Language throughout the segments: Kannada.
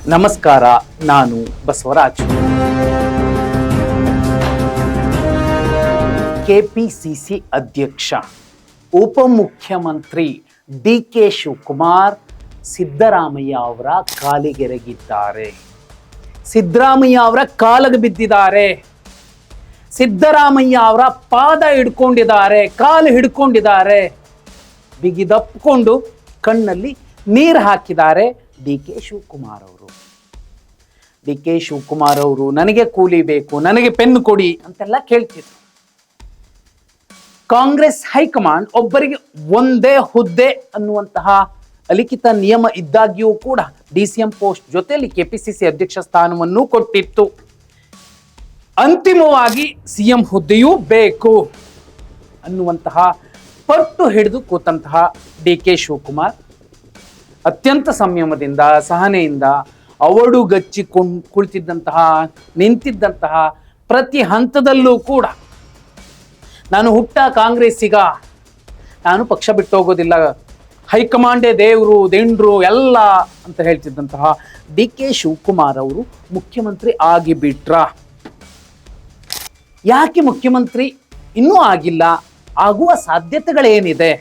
ನಮಸ್ಕಾರ, ನಾನು ಬಸವರಾಜ್. ಕೆಪಿಸಿಸಿ ಅಧ್ಯಕ್ಷ ಉಪಮುಖ್ಯಮಂತ್ರಿ ಡಿ.ಕೆ. ಶಿವಕುಮಾರ್ ಸಿದ್ದರಾಮಯ್ಯ ಅವರ ಕಾಲಿಗೆರಗಿದ್ದಾರೆ. ಸಿದ್ದರಾಮಯ್ಯ ಅವರ ಕಾಲಿಗೆ ಬಿದ್ದಿದ್ದಾರೆ. ಸಿದ್ದರಾಮಯ್ಯ ಅವರ ಪಾದ ಹಿಡ್ಕೊಂಡಿದ್ದಾರೆ, ಕಾಲು ಹಿಡ್ಕೊಂಡಿದ್ದಾರೆ, ಬಿಗಿದಪ್ಪಿಕೊಂಡು ಕಣ್ಣಲ್ಲಿ ನೀರು ಹಾಕಿದ್ದಾರೆ ಡಿ.ಕೆ. ಶಿವಕುಮಾರ್ ಅವರು. ಡಿ.ಕೆ. ಶಿವಕುಮಾರ್ ಅವರು ನನಗೆ ಕೂಲಿ ಬೇಕು, ನನಗೆ ಪೆನ್ನು ಕೊಡಿ ಅಂತೆಲ್ಲ ಕೇಳ್ತಿದ್ರು. ಕಾಂಗ್ರೆಸ್ ಹೈಕಮಾಂಡ್ ಒಬ್ಬರಿಗೆ ಒಂದೇ ಹುದ್ದೆ ಅನ್ನುವಂತಹ ಅಲಿಖಿತ ನಿಯಮ ಇದ್ದಾಗ್ಯೂ ಕೂಡ ಡಿ.ಸಿ.ಎಂ ಪೋಸ್ಟ್ ಜೊತೆಯಲ್ಲಿ ಕೆಪಿಸಿಸಿ ಅಧ್ಯಕ್ಷ ಸ್ಥಾನವನ್ನು ಕೊಟ್ಟಿತ್ತು. ಅಂತಿಮವಾಗಿ ಸಿಎಂ ಹುದ್ದೆಯೂ ಬೇಕು ಅನ್ನುವಂತಹ ಪಟ್ಟು ಹಿಡಿದು ಕೂತಂತಹ ಡಿ.ಕೆ. ಶಿವಕುಮಾರ್ ಅತ್ಯಂತ ಸಂಯಮದಿಂದ, ಸಹನೆಯಿಂದ ಅವಡುಗಚ್ಚಿಕೊಂಡು ಕುಳಿತಿದ್ದಂತಹ, ನಿಂತಿದ್ದಂತಹ ಪ್ರತಿ ಹಂತದಲ್ಲೂ ಕೂಡ ನಾನು ಹುಟ್ಟ ಕಾಂಗ್ರೆಸ್ಸಿಗ, ನಾನು ಪಕ್ಷ ಬಿಟ್ಟು ಹೋಗೋದಿಲ್ಲ, ಹೈಕಮಾಂಡೇ ದೇವರು ದಿಂಡ್ರು ಎಲ್ಲ ಅಂತ ಹೇಳ್ತಿದ್ದಂತಹ ಡಿ.ಕೆ. ಶಿವಕುಮಾರ್ ಅವರು ಮುಖ್ಯಮಂತ್ರಿ ಆಗಿಬಿಟ್ರ. ಯಾಕೆ ಮುಖ್ಯಮಂತ್ರಿ ಇನ್ನೂ ಆಗಿಲ್ಲ? ಆಗುವ ಸಾಧ್ಯತೆಗಳೇನಿದೆ?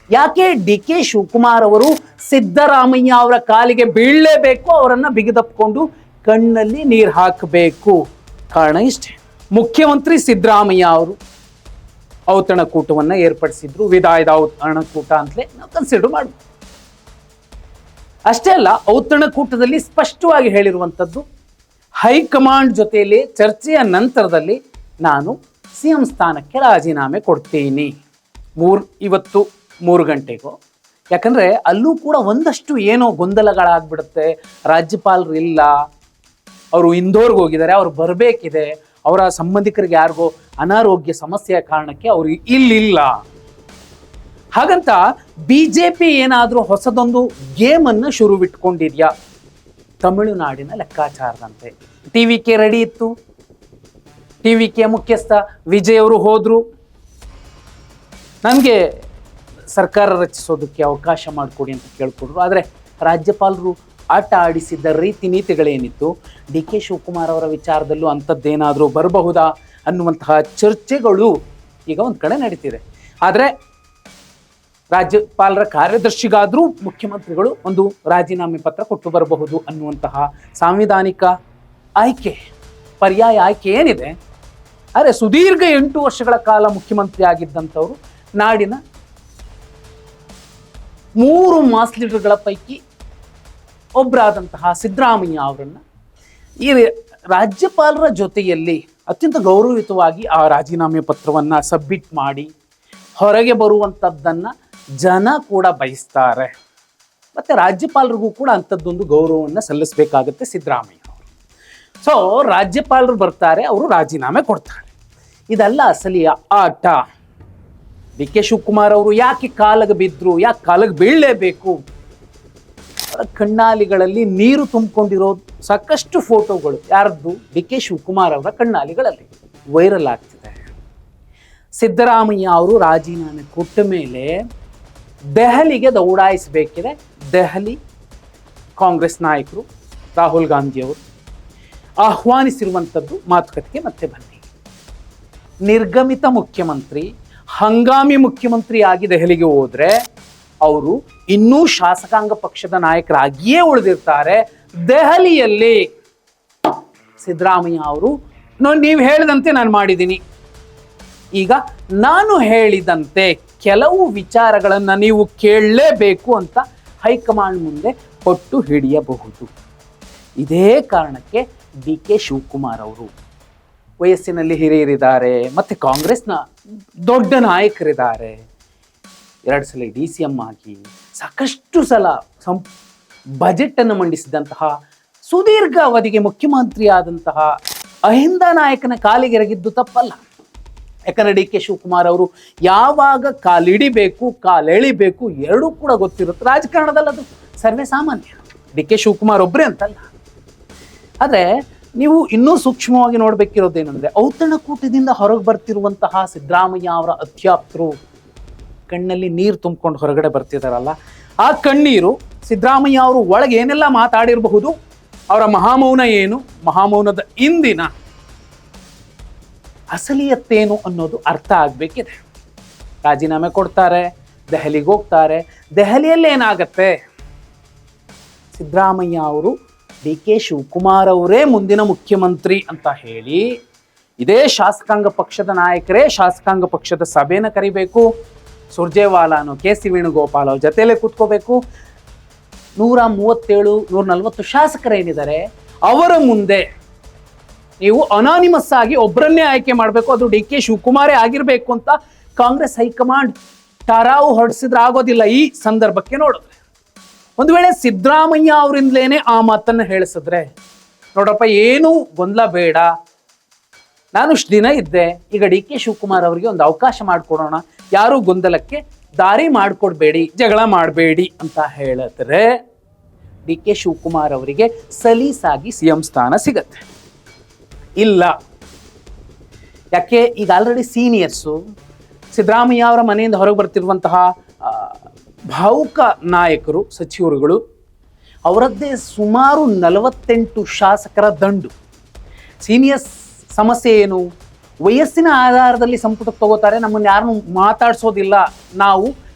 ಯಾಕೆ ಡಿ.ಕೆ. ಶಿವಕುಮಾರ್ ಅವರು ಸಿದ್ದರಾಮಯ್ಯ ಅವರ ಕಾಲಿಗೆ ಬೀಳಲೇಬೇಕು, ಅವರನ್ನ ಬಿಗಿದಪ್ಪಿಕೊಂಡು ಕಣ್ಣಲ್ಲಿ ನೀರು ಹಾಕಬೇಕು? ಕಾರಣ ಇಷ್ಟೇ. ಮುಖ್ಯಮಂತ್ರಿ ಸಿದ್ದರಾಮಯ್ಯ ಅವರು ಔತಣಕೂಟವನ್ನು ಏರ್ಪಡಿಸಿದ್ರು. ವಿದಾಯದ ಔತಣಕೂಟ ಅಂತಲೇ ನಾವು ಕನ್ಸಿಡರ್ ಮಾಡ್ಬೋದು. ಅಷ್ಟೇ ಅಲ್ಲ, ಔತಣಕೂಟದಲ್ಲಿ ಸ್ಪಷ್ಟವಾಗಿ ಹೇಳಿರುವಂಥದ್ದು, ಹೈಕಮಾಂಡ್ ಜೊತೆಯಲ್ಲಿ ಚರ್ಚೆಯ ನಂತರದಲ್ಲಿ ನಾನು ಸಿಎಂ ಸ್ಥಾನಕ್ಕೆ ರಾಜೀನಾಮೆ ಕೊಡ್ತೀನಿ. ಇವತ್ತು 3 ಗಂಟೆಗೋ. ಯಾಕಂದರೆ ಅಲ್ಲೂ ಕೂಡ ಒಂದಷ್ಟು ಏನೋ ಗೊಂದಲಗಳಾಗ್ಬಿಡುತ್ತೆ. ರಾಜ್ಯಪಾಲರು ಇಲ್ಲ, ಅವರು ಇಂದೋರ್ಗೆ ಹೋಗಿದ್ದಾರೆ, ಅವ್ರು ಬರಬೇಕಿದೆ, ಅವರ ಸಂಬಂಧಿಕರಿಗೆ ಯಾರಿಗೋ ಅನಾರೋಗ್ಯ ಸಮಸ್ಯೆಯ ಕಾರಣಕ್ಕೆ ಅವರು ಇಲ್ಲಿಲ್ಲ. ಹಾಗಂತ BJP ಏನಾದರೂ ಹೊಸದೊಂದು ಗೇಮನ್ನು ಶುರುವಿಟ್ಕೊಂಡಿದೆಯಾ? ತಮಿಳುನಾಡಿನ ಲೆಕ್ಕಾಚಾರದಂತೆ TVK ರೆಡಿ ಇತ್ತು. TVK ಮುಖ್ಯಸ್ಥ ವಿಜಯ್ ಅವರು ಹೋದರು. ನನಗೆ ಸರ್ಕಾರ ರಚಿಸೋದಕ್ಕೆ ಅವಕಾಶ ಮಾಡಿಕೊಡಿ ಅಂತ ಕೇಳ್ಕೊಡ್ರು. ಆದರೆ ರಾಜ್ಯಪಾಲರು ಆಟ ಆಡಿಸಿದ್ದ ರೀತಿ ನೀತಿಗಳೇನಿತ್ತು, ಡಿ.ಕೆ. ಶಿವಕುಮಾರ್ ಅವರ ವಿಚಾರದಲ್ಲೂ ಅಂಥದ್ದೇನಾದರೂ ಬರಬಹುದಾ ಅನ್ನುವಂತಹ ಚರ್ಚೆಗಳು ಈಗ ಒಂದು ಕಡೆ ನಡೀತಿದೆ. ಆದರೆ ರಾಜ್ಯಪಾಲರ ಕಾರ್ಯದರ್ಶಿಗಾದರೂ ಮುಖ್ಯಮಂತ್ರಿಗಳು ಒಂದು ರಾಜೀನಾಮೆ ಪತ್ರ ಕೊಟ್ಟು ಬರಬಹುದು ಅನ್ನುವಂತಹ ಸಾಂವಿಧಾನಿಕ ಆಯ್ಕೆ, ಪರ್ಯಾಯ ಆಯ್ಕೆ ಏನಿದೆ. ಆದರೆ ಸುದೀರ್ಘ 8 ವರ್ಷಗಳ ಕಾಲ ಮುಖ್ಯಮಂತ್ರಿ ಆಗಿದ್ದಂಥವರು, ನಾಡಿನ 3 ಮಾಸ್ ಲೀಡರ್ಗಳ ಪೈಕಿ ಒಬ್ಬರಾದಂತಹ ಸಿದ್ದರಾಮಯ್ಯ ಅವರನ್ನು ಈ ರಾಜ್ಯಪಾಲರ ಜೊತೆಯಲ್ಲಿ ಅತ್ಯಂತ ಗೌರವಯುತವಾಗಿ ಆ ರಾಜೀನಾಮೆ ಪತ್ರವನ್ನು ಸಬ್ಮಿಟ್ ಮಾಡಿ ಹೊರಗೆ ಬರುವಂಥದ್ದನ್ನು ಜನ ಕೂಡ ಬಯಸ್ತಾರೆ. ಮತ್ತು ರಾಜ್ಯಪಾಲರಿಗೂ ಕೂಡ ಅಂಥದ್ದೊಂದು ಗೌರವವನ್ನು ಸಲ್ಲಿಸಬೇಕಾಗತ್ತೆ ಸಿದ್ದರಾಮಯ್ಯ ಅವರು. ಸೊ ರಾಜ್ಯಪಾಲರು ಬರ್ತಾರೆ, ಅವರು ರಾಜೀನಾಮೆ ಕೊಡ್ತಾರೆ. ಇದೆಲ್ಲ ಅಸಲಿಯ ಆಟ. ಡಿ.ಕೆ. ಶಿವಕುಮಾರ್ ಅವರು ಯಾಕೆ ಕಾಲಿಗೆ ಬಿದ್ದರು, ಯಾಕೆ ಕಾಲಿಗೆ ಬೀಳಲೇಬೇಕು? ಕಣ್ಣಾಲಿಗಳಲ್ಲಿ ನೀರು ತುಂಬಿಕೊಂಡಿರೋ ಸಾಕಷ್ಟು ಫೋಟೋಗಳು ಯಾರದ್ದು? ಡಿ.ಕೆ. ಶಿವಕುಮಾರ್ ಅವರ ಕಣ್ಣಾಲಿಗಳಲ್ಲಿ ವೈರಲ್ ಆಗ್ತಿದೆ. ಸಿದ್ದರಾಮಯ್ಯ ಅವರು ರಾಜೀನಾಮೆ ಕೊಟ್ಟ ಮೇಲೆ ದೆಹಲಿಗೆ ದೌಡಾಯಿಸಬೇಕಿದೆ. ದೆಹಲಿ ಕಾಂಗ್ರೆಸ್ ನಾಯಕರು ರಾಹುಲ್ ಗಾಂಧಿಯವರು ಆಹ್ವಾನಿಸಿರುವಂಥದ್ದು ಮಾತುಕತೆಗೆ ಮತ್ತೆ ಬನ್ನಿ. ನಿರ್ಗಮಿತ ಮುಖ್ಯಮಂತ್ರಿ ಹಂಗಾಮಿ ಮುಖ್ಯಮಂತ್ರಿ ಆಗಿ ದೆಹಲಿಗೆ ಹೋದ್ರೆ ಅವರು ಇನ್ನೂ ಶಾಸಕಾಂಗ ಪಕ್ಷದ ನಾಯಕರಾಗಿಯೇ ಉಳಿದಿರ್ತಾರೆ. ದೆಹಲಿಯಲ್ಲಿ ಸಿದ್ದರಾಮಯ್ಯ ಅವರು ನೀವು ಹೇಳಿದಂತೆ ನಾನು ಮಾಡಿದ್ದೀನಿ, ಈಗ ನಾನು ಹೇಳಿದಂತೆ ಕೆಲವು ವಿಚಾರಗಳನ್ನು ನೀವು ಕೇಳಲೇಬೇಕು ಅಂತ ಹೈಕಮಾಂಡ್ ಮುಂದೆ ಪಟ್ಟು ಹಿಡಿಯಬಹುದು. ಇದೇ ಕಾರಣಕ್ಕೆ ಡಿ.ಕೆ. ಶಿವಕುಮಾರ್ ಅವರು ವಯಸ್ಸಿನಲ್ಲಿ ಹಿರಿಯರಿದ್ದಾರೆ, ಮತ್ತು ಕಾಂಗ್ರೆಸ್ನ ದೊಡ್ಡ ನಾಯಕರಿದ್ದಾರೆ. 2 ಸಲ DCM ಆಗಿ ಸಾಕಷ್ಟು ಸಲ ಬಜೆಟನ್ನು ಮಂಡಿಸಿದಂತಹ, ಸುದೀರ್ಘ ಅವಧಿಗೆ ಮುಖ್ಯಮಂತ್ರಿ ಆದಂತಹ ಅಹಿಂದ ನಾಯಕನ ಕಾಲಿಗೆರಗಿದ್ದು ತಪ್ಪಲ್ಲ. ಯಾಕಂದರೆ ಡಿ.ಕೆ. ಶಿವಕುಮಾರ್ ಅವರು ಯಾವಾಗ ಕಾಲಿಡಿಬೇಕು, ಕಾಲೆಳಿಬೇಕು ಎರಡೂ ಕೂಡ ಗೊತ್ತಿರುತ್ತೆ. ರಾಜಕಾರಣದಲ್ಲಿ ಅದು ಸರ್ವೇ ಸಾಮಾನ್ಯ. ಡಿ.ಕೆ. ಶಿವಕುಮಾರ್ ಒಬ್ಬರೇ ಅಂತಲ್ಲ. ಆದರೆ ನೀವು ಇನ್ನೂ ಸೂಕ್ಷ್ಮವಾಗಿ ನೋಡಬೇಕಿರೋದೇನೆಂದರೆ, ಔತಣಕೂಟದಿಂದ ಹೊರಗೆ ಬರ್ತಿರುವಂತಹ ಸಿದ್ದರಾಮಯ್ಯ ಅವರ ಅತ್ಯಾಪ್ತರು ಕಣ್ಣಲ್ಲಿ ನೀರು ತುಂಬಿಕೊಂಡು ಹೊರಗಡೆ ಬರ್ತಿದಾರಲ್ಲ, ಆ ಕಣ್ಣೀರು ಸಿದ್ದರಾಮಯ್ಯ ಅವರು ಒಳಗೆ ಏನೆಲ್ಲ ಮಾತಾಡಿರಬಹುದು, ಅವರ ಮಹಾಮೌನ ಏನು, ಮಹಾಮೌನದ ಇಂದಿನ ಅಸಲಿಯತ್ತೇನು ಅನ್ನೋದು ಅರ್ಥ ಆಗಬೇಕಿದೆ. ರಾಜೀನಾಮೆ ಕೊಡ್ತಾರೆ, ದೆಹಲಿಗೆ ಹೋಗ್ತಾರೆ. ದೆಹಲಿಯಲ್ಲಿ ಏನಾಗತ್ತೆ, ಸಿದ್ದರಾಮಯ್ಯ ಅವರು ಡಿ ಕೆ ಶಿವಕುಮಾರ್ ಅವರೇ ಮುಂದಿನ ಮುಖ್ಯಮಂತ್ರಿ ಅಂತ ಹೇಳಿ ಇದೇ ಶಾಸಕಾಂಗ ಪಕ್ಷದ ನಾಯಕರೇ ಶಾಸಕಾಂಗ ಪಕ್ಷದ ಸಭೆನ ಕರಿಬೇಕು. ಸುರ್ಜೇವಾಲಾನು ಕೆ ಸಿ ವೇಣುಗೋಪಾಲ್ ಅವ್ರ ಜೊತೆಯಲ್ಲೇ ಕೂತ್ಕೋಬೇಕು. 137 140 ಶಾಸಕರೇನಿದ್ದಾರೆ ಅವರ ಮುಂದೆ ನೀವು ಅನಾನಿಮಸ್ ಆಗಿ ಒಬ್ಬರನ್ನೇ ಆಯ್ಕೆ ಮಾಡಬೇಕು, ಅದು ಡಿ ಕೆ ಶಿವಕುಮಾರೇ ಆಗಿರ್ಬೇಕು ಅಂತ ಕಾಂಗ್ರೆಸ್ ಹೈಕಮಾಂಡ್ ಠರಾವು ಹೊರಡಿಸಿದ್ರೆ ಆಗೋದಿಲ್ಲ. ಈ ಸಂದರ್ಭಕ್ಕೆ ನೋಡಿದ್ರೆ ಒಂದು ವೇಳೆ ಸಿದ್ದರಾಮಯ್ಯ ಅವರಿಂದಲೇನೆ ಆ ಮಾತನ್ನ ಹೇಳಿಸಿದ್ರೆ, ನೋಡಪ್ಪ ಏನು ಗೊಂದಲ ಬೇಡ, ನಾನು ಇಷ್ಟು ದಿನ ಇದ್ದೆ, ಈಗ ಡಿ ಕೆ ಶಿವಕುಮಾರ್ ಅವರಿಗೆ ಒಂದು ಅವಕಾಶ ಮಾಡಿಕೊಡೋಣ, ಯಾರು ಗೊಂದಲಕ್ಕೆ ದಾರಿ ಮಾಡಿಕೊಡ್ಬೇಡಿ, ಜಗಳ ಮಾಡಬೇಡಿ ಅಂತ ಹೇಳಿದ್ರೆ ಡಿ ಕೆ ಶಿವಕುಮಾರ್ ಅವರಿಗೆ ಸಲೀಸಾಗಿ ಸಿಎಂ ಸ್ಥಾನ ಸಿಗತ್ತೆ. ಇಲ್ಲ, ಯಾಕೆ ಈಗ ಆಲ್ರೆಡಿ ಸೀನಿಯರ್ಸು, ಸಿದ್ದರಾಮಯ್ಯ ಅವರ ಮನೆಯಿಂದ ಹೊರಗೆ ಬರ್ತಿರುವಂತಹ ಭಾವುಕ ನಾಯಕರು, ಸಚಿವರುಗಳು, ಅವರದ್ದೇ ಸುಮಾರು 48 ಶಾಸಕರ ದಂಡು. ಸೀನಿಯರ್ಸ್ ಸಮಸ್ಯೆ ಏನು, ವಯಸ್ಸಿನ ಆಧಾರದಲ್ಲಿ ಸಂಪುಟಕ್ಕೆ ತಗೋತಾರೆ, ನಮ್ಮನ್ನು ಯಾರನ್ನು ಮಾತಾಡ್ಸೋದಿಲ್ಲ, ನಾವು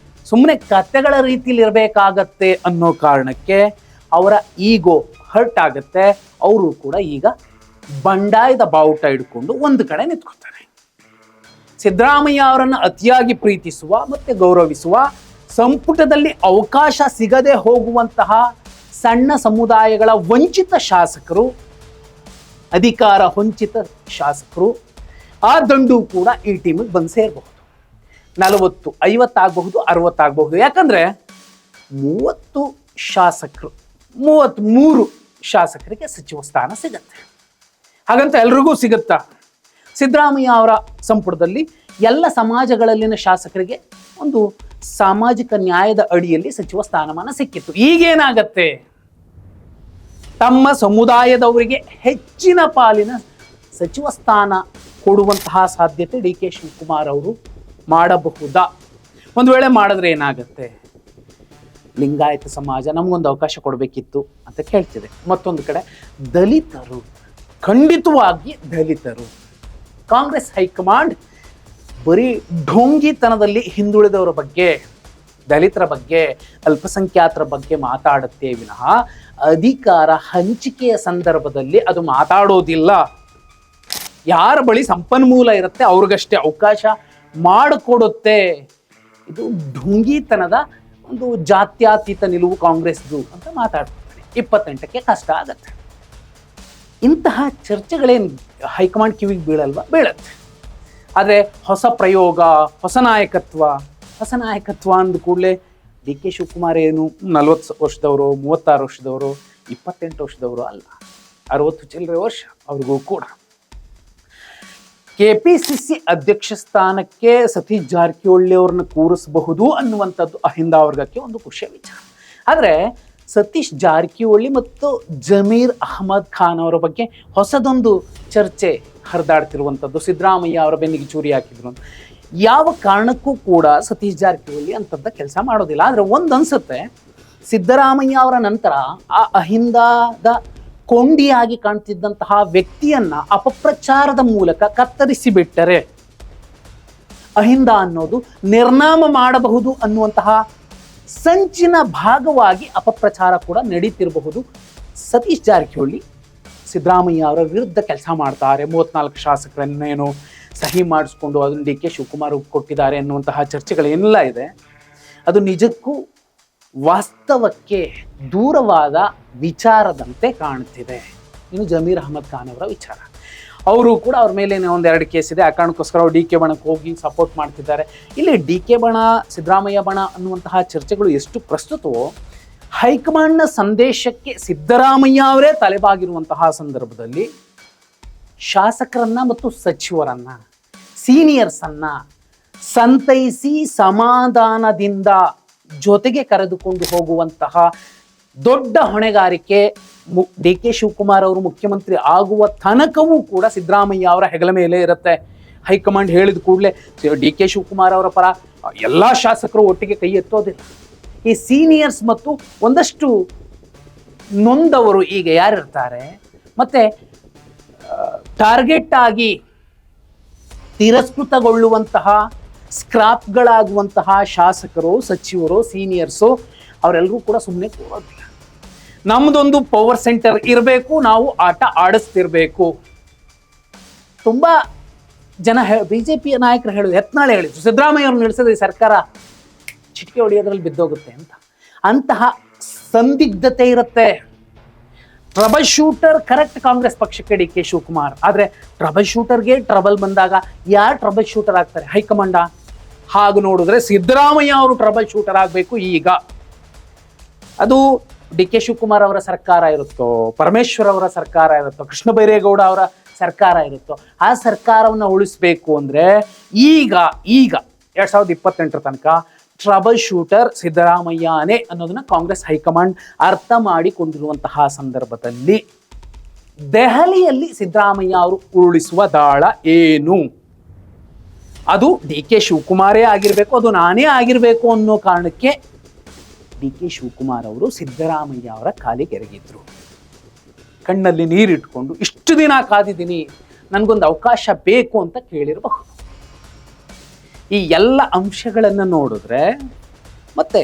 ಸುಮ್ಮನೆ ಕತೆಗಳ ರೀತಿಯಲ್ಲಿ ಇರಬೇಕಾಗತ್ತೆ ಅನ್ನೋ ಕಾರಣಕ್ಕೆ ಅವರ ಈಗೋ ಹರ್ಟ್ ಆಗುತ್ತೆ. ಅವರು ಕೂಡ ಈಗ ಬಂಡಾಯದ ಬಾವುಟ ಹಿಡ್ಕೊಂಡು ಒಂದು ಕಡೆ ನಿಂತ್ಕೊತಾರೆ. ಸಿದ್ದರಾಮಯ್ಯ ಅವರನ್ನು ಅತಿಯಾಗಿ ಪ್ರೀತಿಸುವ ಮತ್ತೆ ಗೌರವಿಸುವ, ಸಂಪುಟದಲ್ಲಿ ಅವಕಾಶ ಸಿಗದೆ ಹೋಗುವಂತಹ ಸಣ್ಣ ಸಮುದಾಯಗಳ ವಂಚಿತ ಶಾಸಕರು, ಅಧಿಕಾರ ಹೊಂಚಿತ ಶಾಸಕರು, ಆ ದಂಡು ಕೂಡ ಈ ಟೀಮಿಗೆ ಬಂದು ಸೇರಬಹುದು. 40, 50 ಆಗಬಹುದು, 60 ಆಗಬಹುದು. ಯಾಕಂದ್ರೆ 30 ಶಾಸಕರು, 33 ಶಾಸಕರಿಗೆ ಸಚಿವ ಸ್ಥಾನ ಸಿಗತ್ತೆ. ಹಾಗಂತ ಎಲ್ರಿಗೂ ಸಿಗುತ್ತಾ? ಸಿದ್ದರಾಮಯ್ಯ ಅವರ ಸಂಪುಟದಲ್ಲಿ ಎಲ್ಲ ಸಮಾಜಗಳಲ್ಲಿನ ಶಾಸಕರಿಗೆ ಒಂದು ಸಾಮಾಜಿಕ ನ್ಯಾಯದ ಅಡಿಯಲ್ಲಿ ಸಚಿವ ಸ್ಥಾನಮಾನ ಸಿಕ್ಕಿತ್ತು. ಈಗೇನಾಗತ್ತೆ, ತಮ್ಮ ಸಮುದಾಯದವರಿಗೆ ಹೆಚ್ಚಿನ ಪಾಲಿನ ಸಚಿವ ಸ್ಥಾನ ಕೊಡುವಂತಹ ಸಾಧ್ಯತೆ ಡಿ ಕೆ ಶಿವಕುಮಾರ್ ಅವರು ಮಾಡಬಹುದಾ? ಒಂದು ವೇಳೆ ಮಾಡಿದ್ರೆ ಏನಾಗತ್ತೆ, ಲಿಂಗಾಯತ ಸಮಾಜ ನಮಗೊಂದು ಅವಕಾಶ ಕೊಡಬೇಕಿತ್ತು ಅಂತ ಕೇಳ್ತಿದೆ. ಮತ್ತೊಂದು ಕಡೆ ದಲಿತರು, ಖಂಡಿತವಾಗಿ ದಲಿತರು, ಕಾಂಗ್ರೆಸ್ ಹೈಕಮಾಂಡ್ ಬರೀ ಢೋಂಗಿತನದಲ್ಲಿ ಹಿಂದುಳಿದವರ ಬಗ್ಗೆ, ದಲಿತರ ಬಗ್ಗೆ, ಅಲ್ಪಸಂಖ್ಯಾತರ ಬಗ್ಗೆ ಮಾತಾಡುತ್ತೆ ವಿನಃ ಅಧಿಕಾರ ಹಂಚಿಕೆಯ ಸಂದರ್ಭದಲ್ಲಿ ಅದು ಮಾತಾಡೋದಿಲ್ಲ. ಯಾರ ಬಳಿ ಸಂಪನ್ಮೂಲ ಇರುತ್ತೆ ಅವ್ರಿಗಷ್ಟೇ ಅವಕಾಶ ಮಾಡಿಕೊಡುತ್ತೆ. ಇದು ಢುಂಗಿತನದ ಒಂದು ಜಾತ್ಯತೀತ ನಿಲುವು ಕಾಂಗ್ರೆಸ್ದು ಅಂತ ಮಾತಾಡ್ತಾರೆ. 28ಕ್ಕೆ ಕಷ್ಟ ಆಗತ್ತೆ. ಇಂತಹ ಚರ್ಚೆಗಳೇನು ಹೈಕಮಾಂಡ್ ಕಿವಿಗೆ ಬೀಳಲ್ವಾ? ಬೀಳತ್ತೆ. ಆದರೆ ಹೊಸ ಪ್ರಯೋಗ, ಹೊಸ ನಾಯಕತ್ವ ಅಂದ ಕೂಡಲೇ ಡಿ ಕೆ ಶಿವಕುಮಾರ್ ಏನು 40 ವರ್ಷದವರು, 36 ವರ್ಷದವರು, 28 ವರ್ಷದವರು ಅಲ್ಲ, 60 ಚಿಲ್ಲರೆ ವರ್ಷ ಅವ್ರಿಗೂ ಕೂಡ. KPCC ಅಧ್ಯಕ್ಷ ಸ್ಥಾನಕ್ಕೆ ಸತೀಶ್ ಜಾರಕಿಹೊಳಿ ಅವ್ರನ್ನ ಕೂರಿಸಬಹುದು ಅನ್ನುವಂಥದ್ದು ಅಹಿಂದ ವರ್ಗಕ್ಕೆ ಒಂದು ಖುಷಿಯ ವಿಚಾರ. ಆದರೆ ಸತೀಶ್ ಜಾರಕಿಹೊಳಿ ಮತ್ತು ಜಮೀರ್ ಅಹಮದ್ ಖಾನ್ ಅವರ ಬಗ್ಗೆ ಹೊಸದೊಂದು ಚರ್ಚೆ ಹರಿದಾಡ್ತಿರುವಂಥದ್ದು. ಸಿದ್ದರಾಮಯ್ಯ ಅವರ ಬೆನ್ನಿಗೆ ಚೂರಿ ಹಾಕಿದ್ರು ಅಂತ. ಯಾವ ಕಾರಣಕ್ಕೂ ಕೂಡ ಸತೀಶ್ ಜಾರಕಿಹೊಳಿ ಅಂಥದ್ದ ಕೆಲಸ ಮಾಡೋದಿಲ್ಲ. ಆದರೆ ಒಂದು ಅನ್ಸುತ್ತೆ, ಸಿದ್ದರಾಮಯ್ಯ ಅವರ ನಂತರ ಆ ಅಹಿಂದದ ಕೊಂಡಿಯಾಗಿ ಕಾಣ್ತಿದ್ದಂತಹ ವ್ಯಕ್ತಿಯನ್ನ ಅಪಪ್ರಚಾರದ ಮೂಲಕ ಕತ್ತರಿಸಿ ಬಿಟ್ಟರೆ ಅಹಿಂದ ಅನ್ನೋದು ನಿರ್ನಾಮ ಮಾಡಬಹುದು ಅನ್ನುವಂತಹ ಸಂಚಿನ ಭಾಗವಾಗಿ ಅಪಪ್ರಚಾರ ಕೂಡ ನಡೀತಿರಬಹುದು. ಸತೀಶ್ ಜಾರಕಿಹೊಳಿ ಸಿದ್ದರಾಮಯ್ಯ ಅವರ ವಿರುದ್ಧ ಕೆಲಸ ಮಾಡ್ತಾರೆ, 34 ಶಾಸಕರನ್ನೇನು ಸಹಿ ಮಾಡಿಸ್ಕೊಂಡು ಅದನ್ನು ಡಿ ಕೆ ಶಿವಕುಮಾರ್ ಕೊಟ್ಟಿದ್ದಾರೆ ಅನ್ನುವಂತಹ ಚರ್ಚೆಗಳೇನೆಲ್ಲ ಇದೆ, ಅದು ನಿಜಕ್ಕೂ ವಾಸ್ತವಕ್ಕೆ ದೂರವಾದ ವಿಚಾರದಂತೆ ಕಾಣ್ತಿದೆ. ಇನ್ನು ಜಮೀರ್ ಅಹಮದ್ ಖಾನ್ ಅವರ ವಿಚಾರ, ಅವರು ಕೂಡ ಅವ್ರ ಮೇಲೆ ಒಂದೆರಡು ಕೇಸ್ ಇದೆ, ಆ ಕಾರಣಕ್ಕೋಸ್ಕರ ಅವ್ರು ಡಿ ಕೆ ಬಣಕ್ಕೆ ಹೋಗಿ ಸಪೋರ್ಟ್ ಮಾಡ್ತಿದ್ದಾರೆ. ಇಲ್ಲಿ ಡಿ ಕೆ ಬಣ, ಸಿದ್ದರಾಮಯ್ಯ ಬಣ ಅನ್ನುವಂತಹ ಚರ್ಚೆಗಳು ಎಷ್ಟು ಪ್ರಸ್ತುತವೋ, ಹೈಕಮಾಂಡ್ನ ಸಂದೇಶಕ್ಕೆ ಸಿದ್ದರಾಮಯ್ಯ ಅವರೇ ತಲೆಬಾಗಿರುವಂತಹ ಸಂದರ್ಭದಲ್ಲಿ ಶಾಸಕರನ್ನ ಮತ್ತು ಸಚಿವರನ್ನ, ಸೀನಿಯರ್ಸನ್ನ ಸಂತೈಸಿ ಸಮಾಧಾನದಿಂದ ಜೊತೆಗೆ ಕರೆದುಕೊಂಡು ಹೋಗುವಂತಹ ದೊಡ್ಡ ಹೊಣೆಗಾರಿಕೆ ಡಿ ಕೆ ಶಿವಕುಮಾರ್ ಅವರು ಮುಖ್ಯಮಂತ್ರಿ ಆಗುವ ತನಕವೂ ಕೂಡ ಸಿದ್ದರಾಮಯ್ಯ ಅವರ ಹೆಗಲ ಮೇಲೆ ಇರುತ್ತೆ. ಹೈಕಮಾಂಡ್ ಹೇಳಿದ ಕೂಡಲೇ ಡಿ ಕೆ ಶಿವಕುಮಾರ್ ಅವರ ಪರ ಎಲ್ಲ ಶಾಸಕರು ಒಟ್ಟಿಗೆ ಕೈ ಎತ್ತೋದಿಲ್ಲ. ಈ ಸೀನಿಯರ್ಸ್ ಮತ್ತು ಒಂದಷ್ಟು ನೊಂದವರು ಈಗ ಯಾರಿರ್ತಾರೆ, ಮತ್ತೆ ಟಾರ್ಗೆಟ್ ಆಗಿ ತಿರಸ್ಕೃತಗೊಳ್ಳುವಂತಹ ಸ್ಕ್ರಾಪ್ಗಳಾಗುವಂತಹ ಶಾಸಕರು, ಸಚಿವರು, ಸೀನಿಯರ್ಸು ಅವರೆಲ್ಲರೂ ಕೂಡ ಸುಮ್ಮನೆ ಕೂರೋದಿಲ್ಲ. ನಮ್ದೊಂದು ಪವರ್ ಸೆಂಟರ್ ಇರಬೇಕು, ನಾವು ಆಟ ಆಡಿಸ್ತಿರ್ಬೇಕು. ತುಂಬಾ ಜನ ಬಿಜೆಪಿಯ ನಾಯಕರು ಹೇಳೋದು, ಯತ್ನಾಳ್ ಹೇಳಿದ್ರು, ಸಿದ್ದರಾಮಯ್ಯ ಅವ್ರನ್ನ ನಿಲ್ಲಿಸಿದ್ರೆ ಈ ಸರ್ಕಾರ ಚಿಟಿಕೆ ಹೊಡೆಯೋದ್ರಲ್ಲಿ ಬಿದ್ದೋಗುತ್ತೆ ಅಂತ. ಅಂತಹ ಸಂದಿಗ್ಧತೆ ಇರುತ್ತೆ. ಟ್ರಬಲ್ ಶೂಟರ್ ಕರೆಕ್ಟ್ ಕಾಂಗ್ರೆಸ್ ಪಕ್ಷಕ್ಕೆ ಡಿ ಕೆ ಶಿವಕುಮಾರ್. ಆದರೆ ಟ್ರಬಲ್ ಶೂಟರ್ಗೆ ಟ್ರಬಲ್ ಬಂದಾಗ ಯಾರು ಟ್ರಬಲ್ ಶೂಟರ್ ಆಗ್ತಾರೆ? ಹೈಕಮಾಂಡ. ಹಾಗೆ ನೋಡಿದ್ರೆ ಸಿದ್ದರಾಮಯ್ಯ ಅವರು ಟ್ರಬಲ್ ಶೂಟರ್ ಆಗಬೇಕು ಈಗ. ಅದು ಡಿ ಕೆ ಶಿವಕುಮಾರ್ ಅವರ ಸರ್ಕಾರ ಇರುತ್ತೋ, ಪರಮೇಶ್ವರ್ ಅವರ ಸರ್ಕಾರ ಇರುತ್ತೋ, ಕೃಷ್ಣ ಬೈರೇಗೌಡ ಅವರ ಸರ್ಕಾರ ಇರುತ್ತೋ, ಆ ಸರ್ಕಾರವನ್ನು ಉಳಿಸ್ಬೇಕು ಅಂದರೆ ಈಗ 2028 ತನಕ ಟ್ರಬಲ್ ಶೂಟರ್ ಸಿದ್ದರಾಮಯ್ಯನೇ ಅನ್ನೋದನ್ನ ಕಾಂಗ್ರೆಸ್ ಹೈಕಮಾಂಡ್ ಅರ್ಥ ಮಾಡಿಕೊಂಡಿರುವಂತಹ ಸಂದರ್ಭದಲ್ಲಿ ದೆಹಲಿಯಲ್ಲಿ ಸಿದ್ದರಾಮಯ್ಯ ಅವರು ಉರುಳಿಸುವ ದಾಳ ಏನು? ಅದು ಡಿ ಕೆ ಶಿವಕುಮಾರೇ ಆಗಿರಬೇಕು, ಅದು ನಾನೇ ಆಗಿರಬೇಕು ಅನ್ನೋ ಕಾರಣಕ್ಕೆ ಡಿ ಕೆ ಶಿವಕುಮಾರ್ ಅವರು ಸಿದ್ದರಾಮಯ್ಯ ಅವರ ಕಾಲಿಗೆ ಎರಗಿದ್ರು. ಕಣ್ಣಲ್ಲಿ ನೀರಿಟ್ಕೊಂಡು ಇಷ್ಟು ದಿನ ಕಾದಿದ್ದೀನಿ, ನನಗೊಂದು ಅವಕಾಶ ಬೇಕು ಅಂತ ಕೇಳಿರಬಹುದು. ಈ ಎಲ್ಲ ಅಂಶಗಳನ್ನು ನೋಡಿದ್ರೆ ಮತ್ತೆ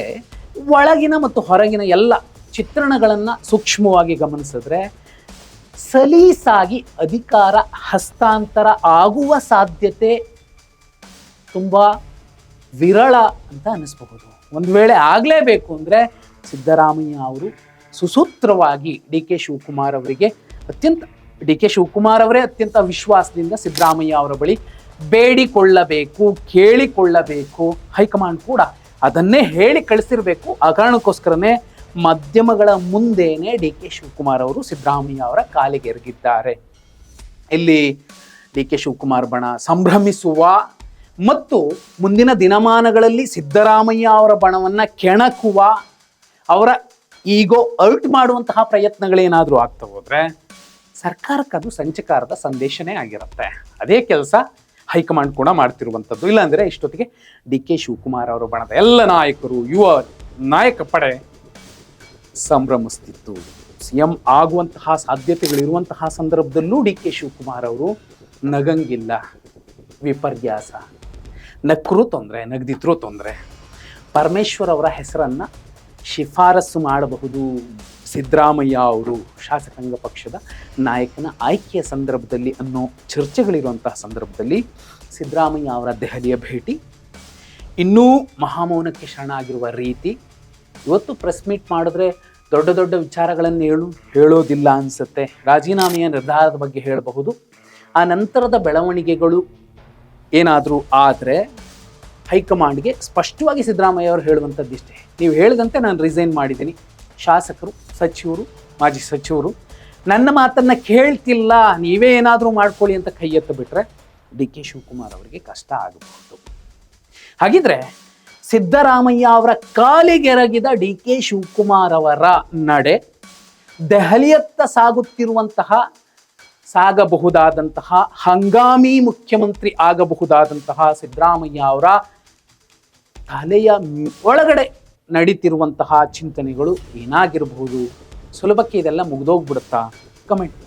ಒಳಗಿನ ಮತ್ತು ಹೊರಗಿನ ಎಲ್ಲ ಚಿತ್ರಣಗಳನ್ನು ಸೂಕ್ಷ್ಮವಾಗಿ ಗಮನಿಸಿದ್ರೆ ಸಲೀಸಾಗಿ ಅಧಿಕಾರ ಹಸ್ತಾಂತರ ಆಗುವ ಸಾಧ್ಯತೆ ತುಂಬ ವಿರಳ ಅಂತ ಅನ್ನಿಸ್ಬಹುದು. ಒಂದು ವೇಳೆ ಆಗಲೇಬೇಕು ಅಂದರೆ ಸಿದ್ದರಾಮಯ್ಯ ಅವರು ಸುಸೂತ್ರವಾಗಿ ಡಿ ಕೆ ಶಿವಕುಮಾರ್ ಅವರೇ ಅತ್ಯಂತ ವಿಶ್ವಾಸದಿಂದ ಸಿದ್ದರಾಮಯ್ಯ ಅವರ ಬಳಿ ಬೇಡಿಕೊಳ್ಳಬೇಕು, ಕೇಳಿಕೊಳ್ಳಬೇಕು. ಹೈಕಮಾಂಡ್ ಕೂಡ ಅದನ್ನೇ ಹೇಳಿ ಕಳಿಸಿರ್ಬೇಕು. ಆ ಕಾರಣಕ್ಕೋಸ್ಕರನೇ ಮಾಧ್ಯಮಗಳ ಮುಂದೆನೆ ಡಿ ಕೆ ಶಿವಕುಮಾರ್ ಅವರು ಸಿದ್ದರಾಮಯ್ಯ ಅವರ ಕಾಲಿಗೆ ಎರಗಿದ್ದಾರೆ. ಇಲ್ಲಿ ಡಿ ಕೆ ಶಿವಕುಮಾರ್ ಬಣ ಸಂಭ್ರಮಿಸುವ ಮತ್ತು ಮುಂದಿನ ದಿನಮಾನಗಳಲ್ಲಿ ಸಿದ್ದರಾಮಯ್ಯ ಅವರ ಬಣವನ್ನು ಕೆಣಕುವ, ಅವರ ಈಗೋ ಅರ್ಟ್ ಮಾಡುವಂತಹ ಪ್ರಯತ್ನಗಳೇನಾದರೂ ಆಗ್ತಾ ಹೋದ್ರೆ ಸರ್ಕಾರಕ್ಕೆ ಅದು ಸಂಚಕಾರದ ಸಂದೇಶನೇ ಆಗಿರುತ್ತೆ. ಅದೇ ಕೆಲಸ ಹೈಕಮಾಂಡ್ ಕೂಡ ಮಾಡ್ತಿರುವಂಥದ್ದು. ಇಲ್ಲಾಂದರೆ ಇಷ್ಟೊತ್ತಿಗೆ ಡಿ ಕೆ ಶಿವಕುಮಾರ್ ಅವರ ಬಣದ ಎಲ್ಲ ನಾಯಕರು, ಯುವ ನಾಯಕ ಪಡೆ ಸಂಭ್ರಮಿಸ್ತಿತ್ತು. CM ಆಗುವಂತಹ ಸಾಧ್ಯತೆಗಳಿರುವಂತಹ ಸಂದರ್ಭದಲ್ಲೂ ಡಿ ಕೆ ಶಿವಕುಮಾರ್ ಅವರು ನಗಂಗಿಲ್ಲ. ವಿಪರ್ಯಾಸ. ನಕ್ಕರೂ ತೊಂದರೆ, ನಗದಿದ್ರೂ ತೊಂದರೆ. ಪರಮೇಶ್ವರ್ ಅವರ ಹೆಸರನ್ನು ಶಿಫಾರಸು ಮಾಡಬಹುದು ಸಿದ್ದರಾಮಯ್ಯ ಅವರು ಶಾಸಕಾಂಗ ಪಕ್ಷದ ನಾಯಕನ ಆಯ್ಕೆಯ ಸಂದರ್ಭದಲ್ಲಿ ಅನ್ನೋ ಚರ್ಚೆಗಳಿರುವಂತಹ ಸಂದರ್ಭದಲ್ಲಿ ಸಿದ್ದರಾಮಯ್ಯ ಅವರ ದೆಹಲಿಯ ಭೇಟಿ, ಇನ್ನೂ ಮಹಾಮೌನಕ್ಕೆ ಶರಣಾಗಿರುವ ರೀತಿ, ಇವತ್ತು ಪ್ರೆಸ್ ಮೀಟ್ ಮಾಡಿದ್ರೆ ದೊಡ್ಡ ದೊಡ್ಡ ವಿಚಾರಗಳನ್ನು ಹೇಳೋದಿಲ್ಲ ಅನಿಸುತ್ತೆ. ರಾಜೀನಾಮೆಯ ನಿರ್ಧಾರದ ಬಗ್ಗೆ ಹೇಳಬಹುದು. ಆ ನಂತರದ ಬೆಳವಣಿಗೆಗಳು ಏನಾದರೂ ಆದರೆ ಹೈಕಮಾಂಡ್ಗೆ ಸ್ಪಷ್ಟವಾಗಿ ಸಿದ್ದರಾಮಯ್ಯ ಅವರು ಹೇಳುವಂಥದ್ದಿಷ್ಟೇ, ನೀವು ಹೇಳಿದಂತೆ ನಾನು ರಿಸೈನ್ ಮಾಡಿದ್ದೀನಿ. ಶಾಸಕರು, ಸಚಿವರು, ಮಾಜಿ ಸಚಿವರು ನನ್ನ ಮಾತನ್ನು ಕೇಳ್ತಿಲ್ಲ, ನೀವೇ ಏನಾದರೂ ಮಾಡ್ಕೊಳ್ಳಿ ಅಂತ ಕೈ ಎತ್ತು ಬಿಟ್ಟರೆ ಡಿ ಕೆ ಶಿವಕುಮಾರ್ ಅವರಿಗೆ ಕಷ್ಟ ಆಗಬಹುದು. ಹಾಗಿದ್ರೆ ಸಿದ್ದರಾಮಯ್ಯ ಅವರ ಕಾಲಿಗೆರಗಿದ ಡಿ ಕೆ ಶಿವಕುಮಾರ್ ಅವರ ನಡೆ ದೆಹಲಿಯತ್ತ ಸಾಗಬಹುದಾದಂತಹ ಹಂಗಾಮಿ ಮುಖ್ಯಮಂತ್ರಿ ಆಗಬಹುದಾದಂತಹ ಸಿದ್ದರಾಮಯ್ಯ ಅವರ ತಲೆಯ ಒಳಗಡೆ ನಡೀತಿರುವಂತಹ ಚಿಂತನೆಗಳು ಏನಾಗಿರಬಹುದು? ಸುಲಭಕ್ಕೆ ಇದೆಲ್ಲ ಮುಗ್ದೋಗ್ಬಿಡುತ್ತಾ? ಕಮೆಂಟ್.